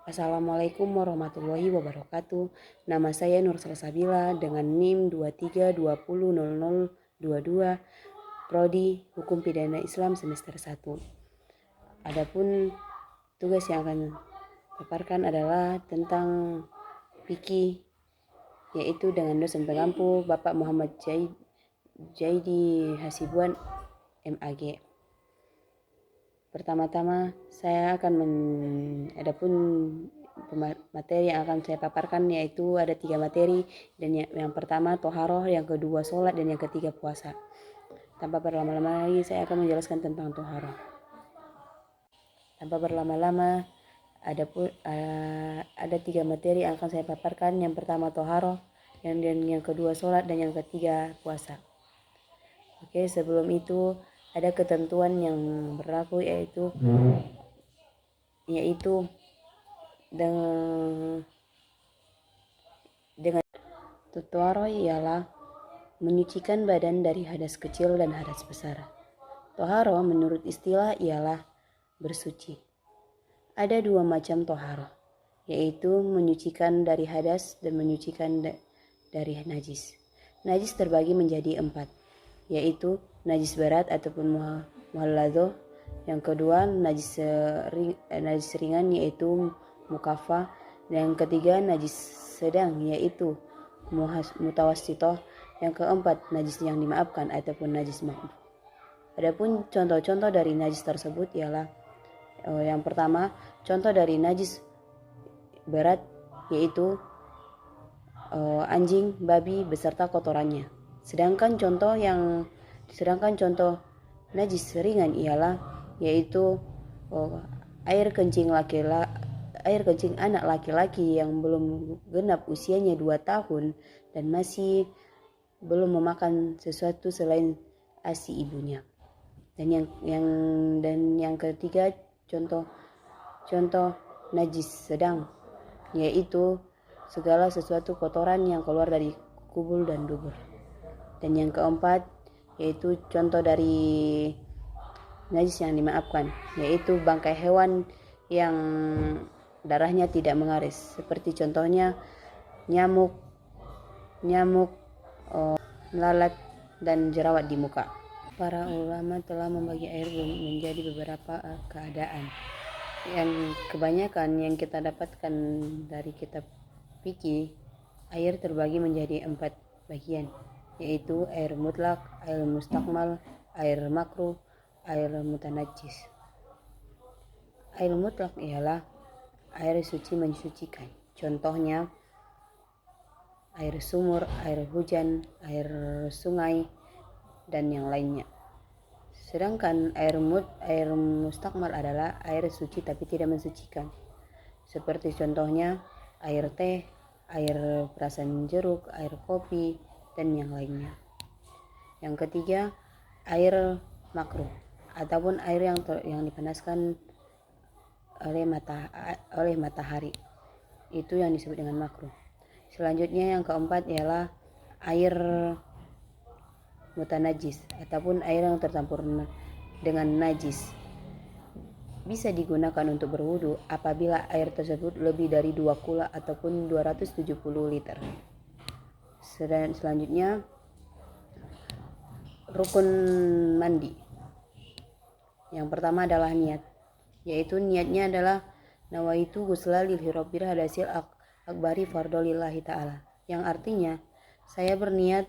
Assalamualaikum warahmatullahi wabarakatuh. Nama saya Nur Salsabila dengan NIM 23200022, Prodi Hukum Pidana Islam semester 1. Adapun tugas yang akan paparkan adalah tentang fikih, yaitu dengan dosen pengampu Bapak Muhammad Jaidi Hasibuan MAG. Pertama-tama saya akan adapun materi yang akan saya paparkan yaitu ada 3 materi, dan yang pertama toharoh, yang kedua sholat, dan yang ketiga puasa. Tanpa berlama-lama lagi saya akan menjelaskan tentang toharoh. Tanpa berlama-lama ada 3 materi yang akan saya paparkan. Yang pertama toharoh, dan yang kedua sholat, dan yang ketiga puasa. Oke, sebelum itu ada ketentuan yang berlaku yaitu dengan toharoh ialah menyucikan badan dari hadas kecil dan hadas besar. Toharoh menurut istilah ialah bersuci. Ada 2 macam toharoh, yaitu menyucikan dari hadas dan menyucikan dari najis. Najis terbagi menjadi 4, yaitu najis berat ataupun muhalladzoh. Yang kedua najis ringan yaitu mukaffa. Dan yang ketiga najis sedang yaitu mutawassitoh. Yang keempat najis yang dimaafkan ataupun najis makruh. Adapun contoh-contoh dari najis tersebut ialah yang pertama, contoh dari najis berat yaitu anjing, babi beserta kotorannya. Sedangkan contoh najis ringan ialah yaitu air kencing anak laki-laki yang belum genap usianya 2 tahun dan masih belum memakan sesuatu selain ASI ibunya. Dan yang ketiga contoh najis sedang yaitu segala sesuatu kotoran yang keluar dari kubul dan dubur. Dan yang keempat yaitu contoh dari najis yang dimaafkan, yaitu bangkai hewan yang darahnya tidak mengaris, seperti contohnya nyamuk, lalat, dan jerawat di muka. Para ulama telah membagi air menjadi beberapa keadaan. Yang kebanyakan yang kita dapatkan dari kitab fikih, air terbagi menjadi 4 bagian, yaitu air mutlak, air mustakmal, air makruh, air mutanajjis. Air mutlak ialah air suci mensucikan. Contohnya air sumur, air hujan, air sungai, dan yang lainnya. Sedangkan air mustakmal adalah air suci tapi tidak mensucikan. Seperti contohnya air teh, air perasan jeruk, air kopi, dan yang lainnya. Yang ketiga, air makruh ataupun air yang dipanaskan oleh matahari. Itu yang disebut dengan makruh. Selanjutnya yang keempat ialah air mutanajis ataupun air yang tercampur dengan najis. Bisa digunakan untuk berwudu apabila air tersebut lebih dari 2 kula ataupun 270 liter. Selanjutnya rukun mandi. Yang pertama adalah niat, yaitu niatnya adalah nawaitu ghusla lil hirofir hadasil akbari fardolillahi ta'ala, yang artinya saya berniat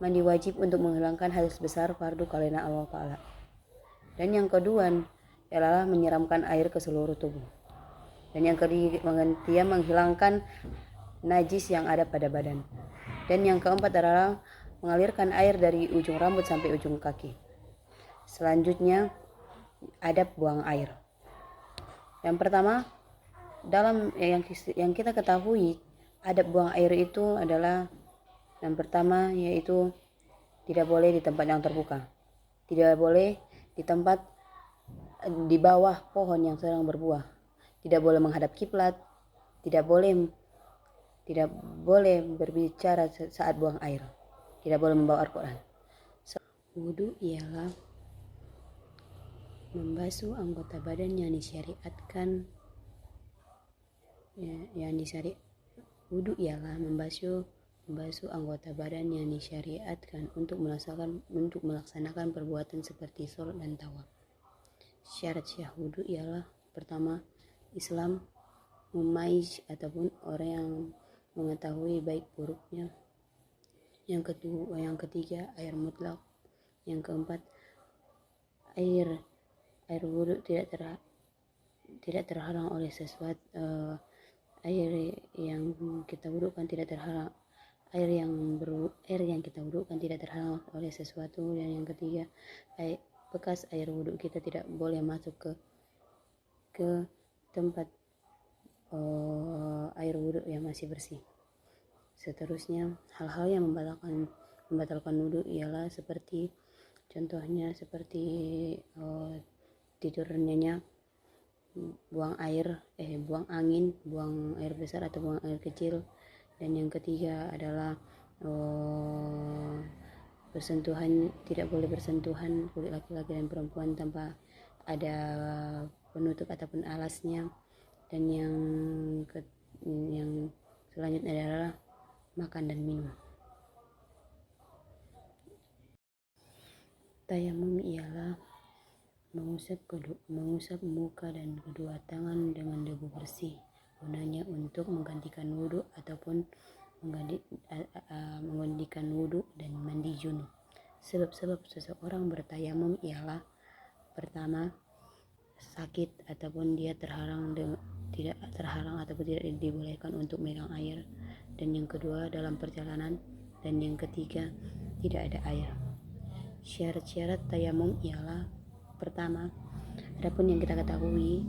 mandi wajib untuk menghilangkan hadas besar fardu karena Allah Ta'ala. Dan yang kedua adalah menyiramkan air ke seluruh tubuh. Dan yang ketiga menghilangkan najis yang ada pada badan. Dan yang keempat adalah mengalirkan air dari ujung rambut sampai ujung kaki. Selanjutnya adab buang air. Yang pertama, dalam yang kita ketahui, adab buang air itu adalah yang pertama yaitu tidak boleh di tempat yang terbuka, tidak boleh di bawah pohon yang sedang berbuah, tidak boleh menghadap kiblat, tidak boleh berbicara saat buang air, tidak boleh membawa Al-Quran. Wudu ialah membasuh anggota badan yang disyariatkan yang disyari wudhu ialah membasuh anggota badan yang disyariatkan untuk melaksanakan perbuatan seperti sholat dan tawaf. Syarat sah wudhu ialah pertama, Islam memais ataupun orang yang mengetahui baik buruknya. Yang ketiga, air mutlak. Yang keempat, air wudhu tidak terhalang oleh sesuatu. Air yang kita wudhukan tidak terhalang. Air yang kita wudhukan tidak terhalang oleh sesuatu. Dan yang ketiga, bekas air wudhu kita tidak boleh masuk ke tempat air wudhu yang masih bersih. Seterusnya, hal-hal yang membatalkan wudhu ialah contohnya seperti tidur nyenyak, buang angin, buang air besar atau buang air kecil. Dan yang ketiga adalah tidak boleh bersentuhan kulit laki-laki dan perempuan tanpa ada penutup ataupun alasnya. Dan yang selanjutnya adalah makan dan minum. Tayamum ialah mengusap muka dan kedua tangan dengan debu bersih, gunanya untuk menggantikan wudhu ataupun menggantikan wudhu dan mandi junub. Sebab-sebab seseorang bertayamum ialah pertama, sakit ataupun dia tidak terhalang ataupun tidak dibolehkan untuk megang air. Dan yang kedua, dalam perjalanan. Dan yang ketiga, tidak ada air. Syarat-syarat tayamum ialah pertama, adapun yang kita ketahui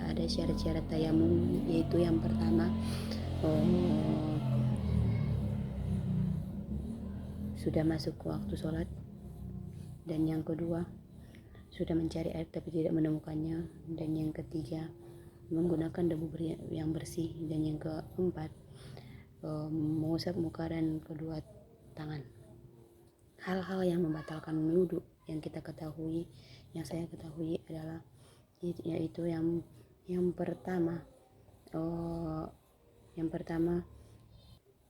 ada syarat-syarat tayamum, yaitu yang pertama, sudah masuk ke waktu sholat. Dan yang kedua, sudah mencari air tapi tidak menemukannya. Dan yang ketiga, menggunakan debu yang bersih. Dan yang keempat, mengusap muka dan kedua tangan. Hal-hal yang membatalkan wudhu yang saya ketahui adalah yaitu yang pertama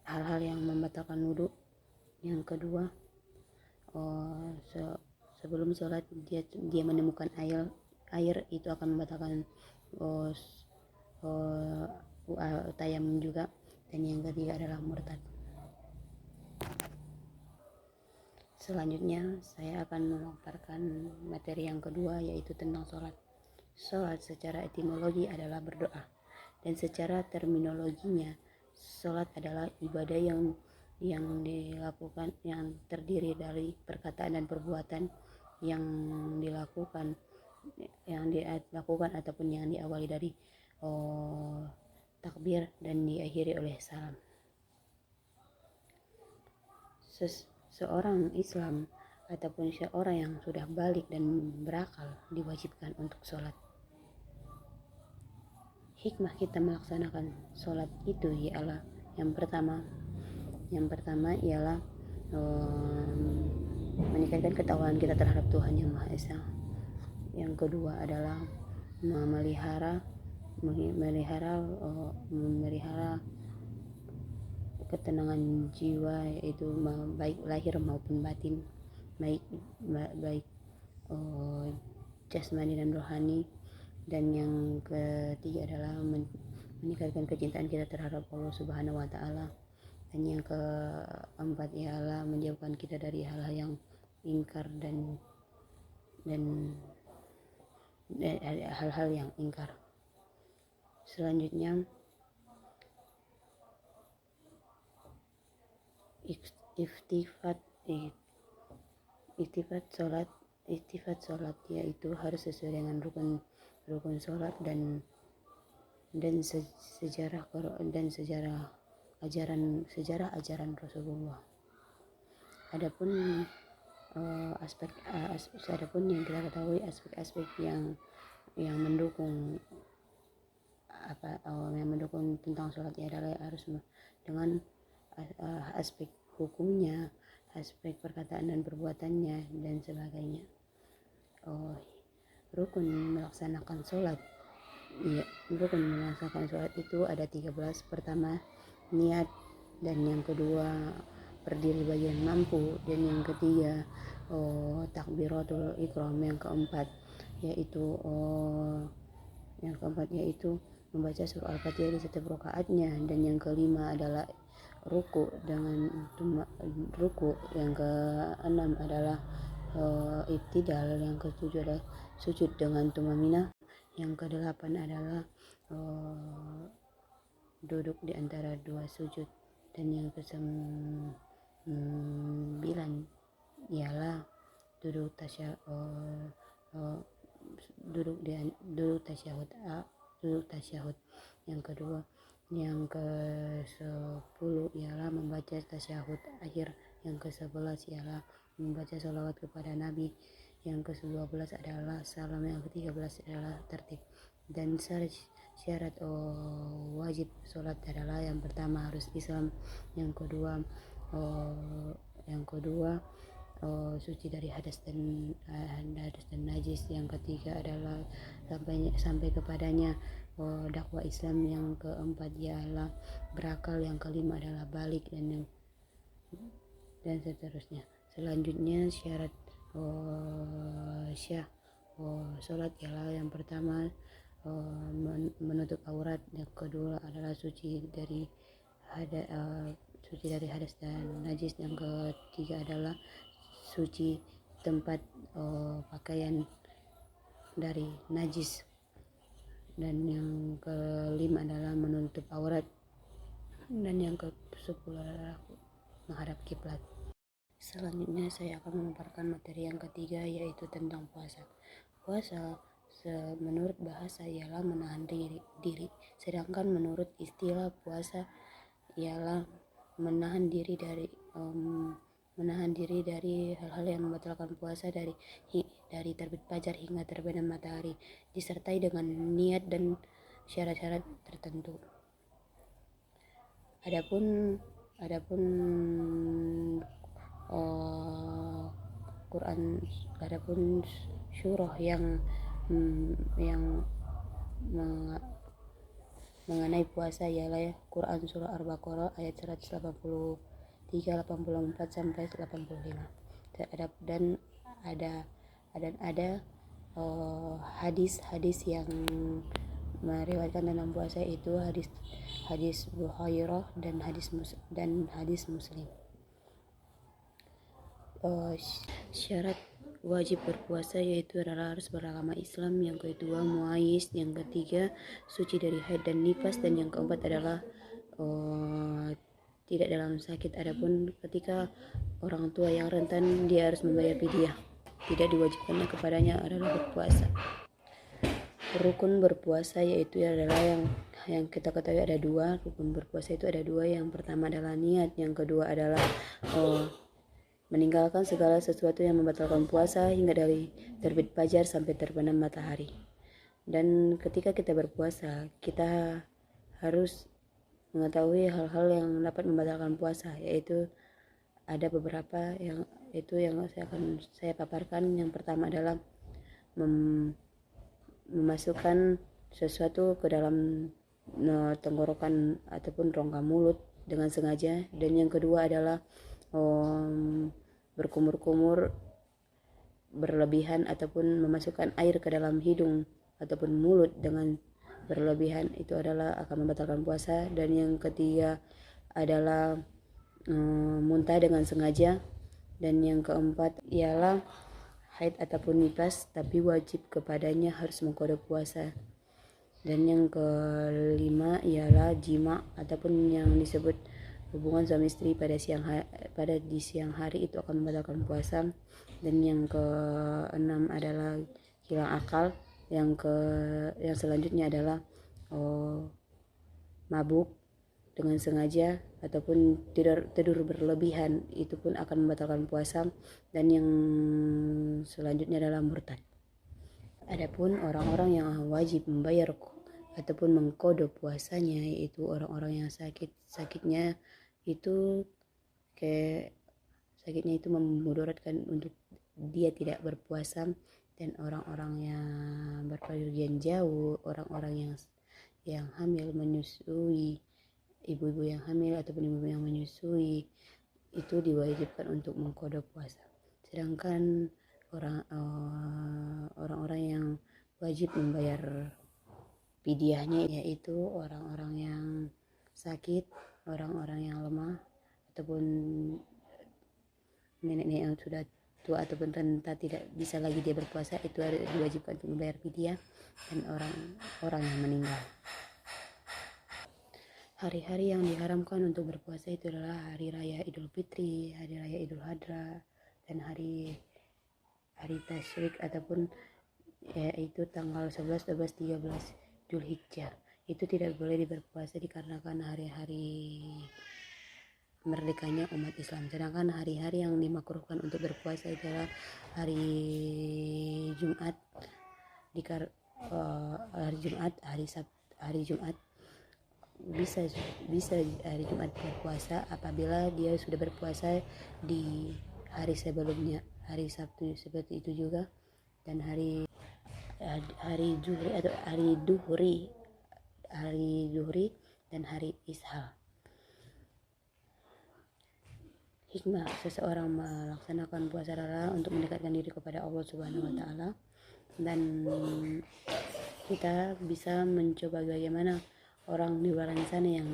hal-hal yang membatalkan wudhu. Yang kedua, sebelum sholat dia menemukan air itu akan membatalkan tayamum juga. Dan yang ketiga adalah murtad. Selanjutnya saya akan memaparkan materi yang kedua, yaitu tentang sholat. Sholat secara etimologi adalah berdoa, dan secara terminologinya sholat adalah ibadah yang dilakukan, yang terdiri dari perkataan dan perbuatan yang dilakukan ataupun yang diawali dari takbir dan diakhiri oleh salam. Seorang Islam ataupun seorang yang sudah balik dan berakal diwajibkan untuk sholat. Hikmah kita melaksanakan sholat itu ialah yang pertama ialah meningkatkan ketakwaan kita terhadap Tuhan Yang Maha Esa. Yang kedua adalah memelihara ketenangan jiwa, yaitu baik lahir maupun batin, baik jasmani dan rohani. Dan yang ketiga adalah meningkatkan kecintaan kita terhadap Allah Subhanahu wa Ta'ala. Dan yang keempat ialah menjauhkan kita dari hal-hal yang ingkar dan hal-hal yang ingkar. Selanjutnya, Istifat sholat yaitu harus sesuai dengan rukun sholat dan sejarah ajaran Rasulullah. Adapun yang kita ketahui aspek-aspek yang mendukung tentang sholat adalah harus dengan aspek hukumnya, aspek perkataan dan perbuatannya dan sebagainya. Rukun melaksanakan sholat ya, rukun melaksanakan sholat itu ada 13. Pertama niat, dan yang kedua berdiri bagian mampu, dan yang ketiga takbiratul ikram, yang keempat yaitu membaca surah Al-Fatihah di setiap rakaatnya, dan yang kelima adalah ruku dengan ruku, yang keenam adalah ibtidal, yang ketujuh adalah sujud dengan tumaminah, yang kedelapan adalah duduk di antara dua sujud, dan yang kesembilan ialah duduk tasyahud yang kedua. Yang ke-10 ialah membaca tasyahud akhir. Yang ke-11 ialah membaca sholawat kepada Nabi. Yang ke-12 adalah salam. Yang ke-13 adalah tertib. Dan syarat wajib sholat adalah yang pertama harus Islam, yang kedua suci dari hadas dan najis, yang ketiga adalah sampai kepadanya dakwah Islam, yang keempat ialah berakal, yang kelima adalah balik, dan seterusnya. Selanjutnya syarat sholat ialah yang pertama menutup aurat, yang kedua adalah suci dari hadas dan najis, yang ketiga adalah suci tempat pakaian dari najis, dan yang kelima adalah menutup aurat, dan yang ke-10 adalah menghadap kiblat. Selanjutnya saya akan memaparkan materi yang ketiga, yaitu tentang puasa. Puasa menurut bahasa ialah menahan diri, sedangkan menurut istilah puasa ialah menahan diri dari hal-hal yang membatalkan puasa dari terbit fajar hingga terbenam matahari, disertai dengan niat dan syarat-syarat tertentu. Adapun surah yang mengenai puasa ialah Quran surah Al-Baqarah ayat 183, 84 sampai 85. Dan ada hadis yang meriwayatkan tentang puasa, itu hadis Bukhairah dan hadis Muslim. Syarat wajib berpuasa yaitu adalah harus beragama Islam, yang kedua muayyiz, yang ketiga suci dari haid dan nifas, dan yang keempat adalah tidak dalam sakit. Adapun ketika orang tua yang rentan, dia harus membayar fidyah. Tidak diwajibkannya kepadanya adalah berpuasa. Rukun berpuasa yaitu adalah yang kita ketahui ada dua. Rukun berpuasa itu ada dua. Yang pertama adalah niat, yang kedua adalah meninggalkan segala sesuatu yang membatalkan puasa hingga dari terbit fajar sampai terbenam matahari. Dan ketika kita berpuasa, kita harus mengetahui hal-hal yang dapat membatalkan puasa, yaitu ada beberapa yang saya paparkan. Yang pertama adalah memasukkan sesuatu ke dalam tenggorokan ataupun rongga mulut dengan sengaja, dan yang kedua adalah berkumur-kumur berlebihan ataupun memasukkan air ke dalam hidung ataupun mulut dengan berlebihan, itu adalah akan membatalkan puasa. Dan yang ketiga adalah muntah dengan sengaja, dan yang keempat ialah haid ataupun nifas tapi wajib kepadanya harus mengqada puasa. Dan yang kelima ialah jima ataupun yang disebut hubungan suami istri di siang hari itu akan membatalkan puasa. Dan yang keenam adalah hilang akal. Yang selanjutnya adalah mabuk dengan sengaja ataupun tidur berlebihan, itu pun akan membatalkan puasa. Dan yang selanjutnya adalah murtad. Adapun orang-orang yang wajib membayar ataupun mengqada puasanya, yaitu orang-orang yang sakitnya itu memudaratkan untuk dia tidak berpuasa, dan orang-orang yang berpergian jauh, orang-orang yang hamil menyusui, ibu-ibu yang hamil ataupun ibu-ibu yang menyusui itu diwajibkan untuk mengqada puasa. Sedangkan orang-orang yang wajib membayar fidyahnya yaitu orang-orang yang sakit, orang-orang yang lemah, ataupun nenek-nenek yang sudah tua ataupun renta tidak bisa lagi dia berpuasa, itu harus diwajibkan untuk membayar fidyah, dan orang-orang yang meninggal. Hari-hari yang diharamkan untuk berpuasa itu adalah hari raya Idul Fitri, hari raya Idul Adha, dan hari tasyrik ataupun yaitu tanggal 11, 12, 13 Zulhijjah. Itu tidak boleh berpuasa dikarenakan hari-hari merdekanya umat Islam. Sedangkan hari-hari yang dimakruhkan untuk berpuasa adalah hari Jumat, hari Jumat bisa hari Jumat berpuasa apabila dia sudah berpuasa di hari sebelumnya, hari Sabtu seperti itu juga, dan hari Zuhri atau hari Zuhri dan hari Ishal. Hikmah seseorang melaksanakan puasa adalah untuk mendekatkan diri kepada Allah Subhanahu wa taala, dan kita bisa mencoba bagaimana orang di luar sana yang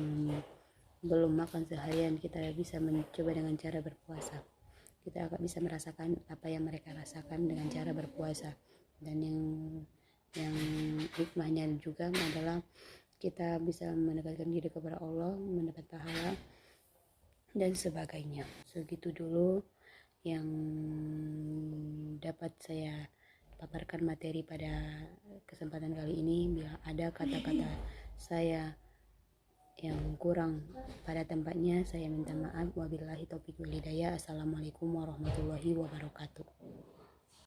belum makan seharian, kita bisa mencoba dengan cara berpuasa. Kita akan bisa merasakan apa yang mereka rasakan dengan cara berpuasa. Dan yang hikmahnya juga adalah kita bisa mendekatkan diri kepada Allah, mendapat pahala dan sebagainya. Segitu dulu yang dapat saya paparkan materi pada kesempatan kali ini. Bila ada kata-kata saya yang kurang pada tempatnya, saya minta maaf. Wabillahi taufiq wal hidayah. Assalamualaikum warahmatullahi wabarakatuh.